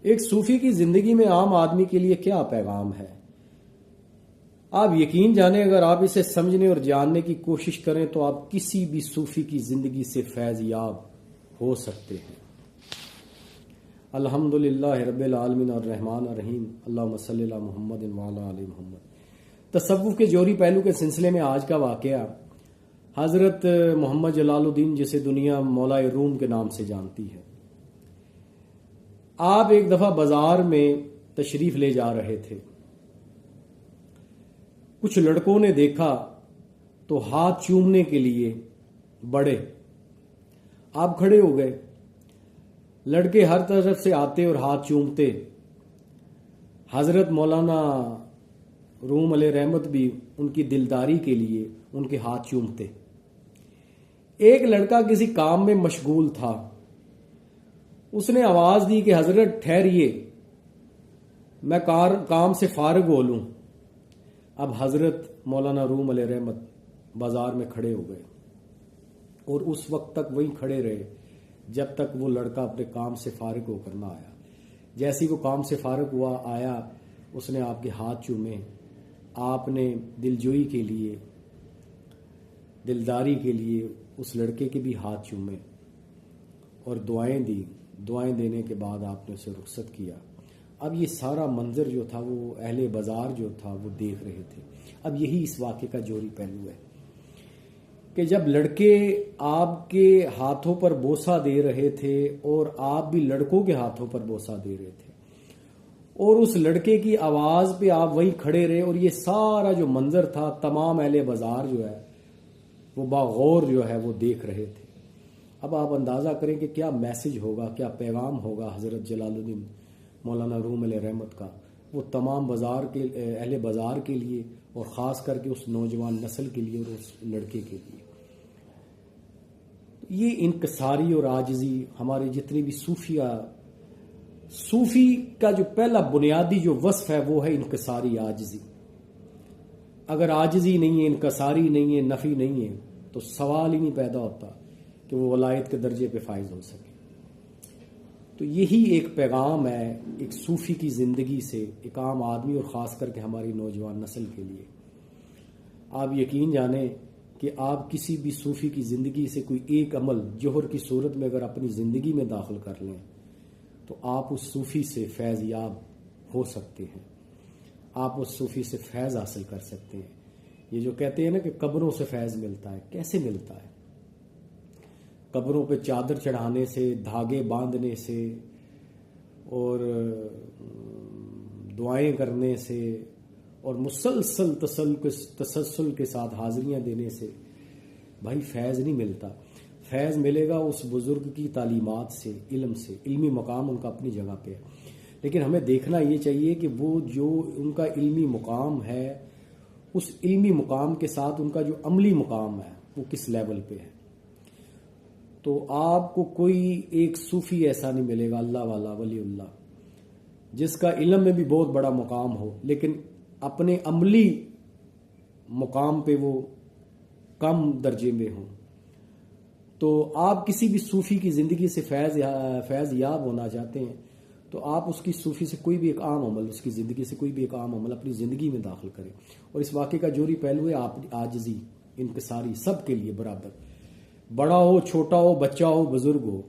ایک صوفی کی زندگی میں عام آدمی کے لیے کیا پیغام ہے؟ آپ یقین جانیں اگر آپ اسے سمجھنے اور جاننے کی کوشش کریں تو آپ کسی بھی صوفی کی زندگی سے فیض یاب ہو سکتے ہیں۔ الحمدللہ رب العالمین الرحمن الرحیم، اللہم صلی علی محمد وعلی آل محمد۔ تصوف کے جوہری پہلو کے سلسلے میں آج کا واقعہ حضرت محمد جلال الدین، جسے دنیا مولا روم کے نام سے جانتی ہے۔ آپ ایک دفعہ بازار میں تشریف لے جا رہے تھے، کچھ لڑکوں نے دیکھا تو ہاتھ چومنے کے لیے بڑھے، آپ کھڑے ہو گئے۔ لڑکے ہر طرف سے آتے اور ہاتھ چومتے، حضرت مولانا روم علیہ رحمت بھی ان کی دلداری کے لیے ان کے ہاتھ چومتے۔ ایک لڑکا کسی کام میں مشغول تھا، اس نے آواز دی کہ حضرت ٹھہریے، میں کام سے فارغ ہو لوں۔ اب حضرت مولانا روم علیہ رحمت بازار میں کھڑے ہو گئے اور اس وقت تک وہیں کھڑے رہے جب تک وہ لڑکا اپنے کام سے فارغ ہو کر نہ آیا۔ جیسے وہ کام سے فارغ ہوا آیا، اس نے آپ کے ہاتھ چومے، آپ نے دلجوئی کے لیے، دلداری کے لیے اس لڑکے کے بھی ہاتھ چومے اور دعائیں دی۔ دعائیں دینے کے بعد آپ نے اسے رخصت کیا۔ اب یہ سارا منظر جو تھا وہ اہل بازار جو تھا وہ دیکھ رہے تھے۔ اب یہی اس واقعے کا جوہری پہلو ہے کہ جب لڑکے آپ کے ہاتھوں پر بوسہ دے رہے تھے اور آپ بھی لڑکوں کے ہاتھوں پر بوسہ دے رہے تھے اور اس لڑکے کی آواز پہ آپ وہیں کھڑے رہے، اور یہ سارا جو منظر تھا تمام اہل بازار جو ہے وہ باغور جو ہے وہ دیکھ رہے تھے۔ اب آپ اندازہ کریں کہ کیا میسج ہوگا، کیا پیغام ہوگا حضرت جلال الدین مولانا روم علیہ رحمت کا، وہ تمام اہل بازار کے لیے اور خاص کر کے اس نوجوان نسل کے لیے اور اس لڑکے کے لیے۔ یہ انکساری اور عاجزی ہمارے جتنے بھی صوفی کا جو پہلا بنیادی جو وصف ہے وہ ہے انکساری عاجزی۔ اگر عاجزی نہیں ہے، انکساری نہیں ہے، نفی نہیں ہے تو سوال ہی نہیں پیدا ہوتا کہ وہ ولایت کے درجے پہ فائز ہو سکے۔ تو یہی ایک پیغام ہے ایک صوفی کی زندگی سے ایک عام آدمی اور خاص کر کے ہماری نوجوان نسل کے لیے۔ آپ یقین جانیں کہ آپ کسی بھی صوفی کی زندگی سے کوئی ایک عمل جوہر کی صورت میں اگر اپنی زندگی میں داخل کر لیں تو آپ اس صوفی سے فیض یاب ہو سکتے ہیں، آپ اس صوفی سے فیض حاصل کر سکتے ہیں۔ یہ جو کہتے ہیں نا کہ قبروں سے فیض ملتا ہے، کیسے ملتا ہے؟ قبروں پہ چادر چڑھانے سے، دھاگے باندھنے سے اور دعائیں کرنے سے اور مسلسل تسلسل کے ساتھ حاضریاں دینے سے بھائی فیض نہیں ملتا۔ فیض ملے گا اس بزرگ کی تعلیمات سے، علم سے۔ علمی مقام ان کا اپنی جگہ پہ ہے، لیکن ہمیں دیکھنا یہ چاہیے کہ وہ جو ان کا علمی مقام ہے اس علمی مقام کے ساتھ ان کا جو عملی مقام ہے وہ کس لیول پہ ہے۔ تو آپ کو کوئی ایک صوفی ایسا نہیں ملے گا، اللہ والا، ولی اللہ، جس کا علم میں بھی بہت بڑا مقام ہو لیکن اپنے عملی مقام پہ وہ کم درجے میں ہوں۔ تو آپ کسی بھی صوفی کی زندگی سے فیض یاب ہونا چاہتے ہیں تو آپ اس کی صوفی سے کوئی بھی ایک عام عمل، اس کی زندگی سے کوئی بھی ایک عام عمل اپنی زندگی میں داخل کریں۔ اور اس واقعے کا جوہری پہلو ہے عاجزی، انکساری، سب کے لیے برابر، بڑا ہو، چھوٹا ہو، بچہ ہو، بزرگ ہو۔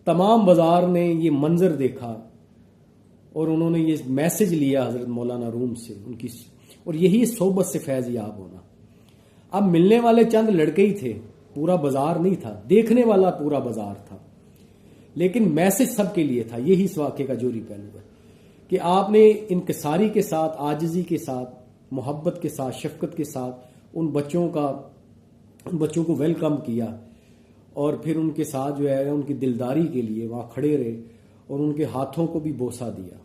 تمام بازار نے یہ منظر دیکھا اور انہوں نے یہ میسج لیا حضرت مولانا روم سے، ان کی، اور یہی صحبت سے فیض یاب ہونا۔ اب ملنے والے چند لڑکے ہی تھے، پورا بازار نہیں تھا، دیکھنے والا پورا بازار تھا، لیکن میسج سب کے لیے تھا۔ یہی اس واقعے کا جوہری پہلو ہے کہ آپ نے انکساری کے ساتھ، عاجزی کے ساتھ، محبت کے ساتھ، شفقت کے ساتھ ان بچوں کو ویلکم کیا اور پھر ان کے ساتھ جو ہے ان کی دلداری کے لیے وہاں کھڑے رہے اور ان کے ہاتھوں کو بھی بوسہ دیا۔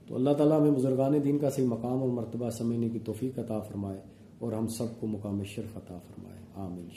تو اللہ تعالیٰ ہمیں بزرگان دین کا صحیح مقام اور مرتبہ سمجھنے کی توفیق عطا فرمائے اور ہم سب کو مقام شرف عطا فرمائے، آمین۔